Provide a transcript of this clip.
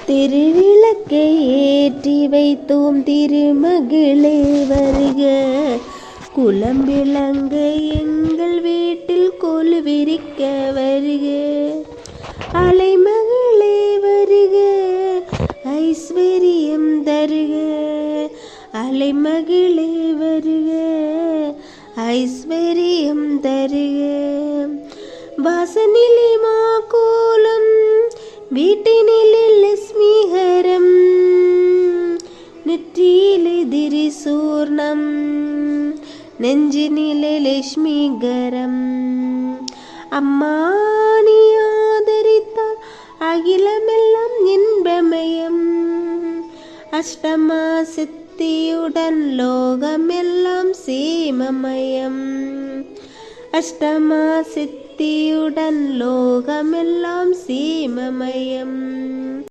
திருவிளக்கை ஏற்றி வைத்தோம் திருமகளே வருக. குலம் விளங்க எங்கள் வீட்டில் கொலுவிரிக்க வருக. அலைமகளே வருக, ஐஸ்வர்யம் தருக. அலைமகளே வருக, ஐஸ்வர்யம் தருக. வாசனிலே மாக்கோலம், வீட்டினிலே லட்சுமிகரம், நெற்றியிலே திரிசூர்ணம், நெஞ்சினிலே லட்சுமிகரம். அம்மா நீ ஆதரித்தால் அகிலமெல்லாம் இன்பமயம். அஷ்டமா சித்தியுடன் லோகமெல்லாம் சேமமயம். அஷ்டமா சித்தியுடன் லோகமெல்லாம் சேமமயம்.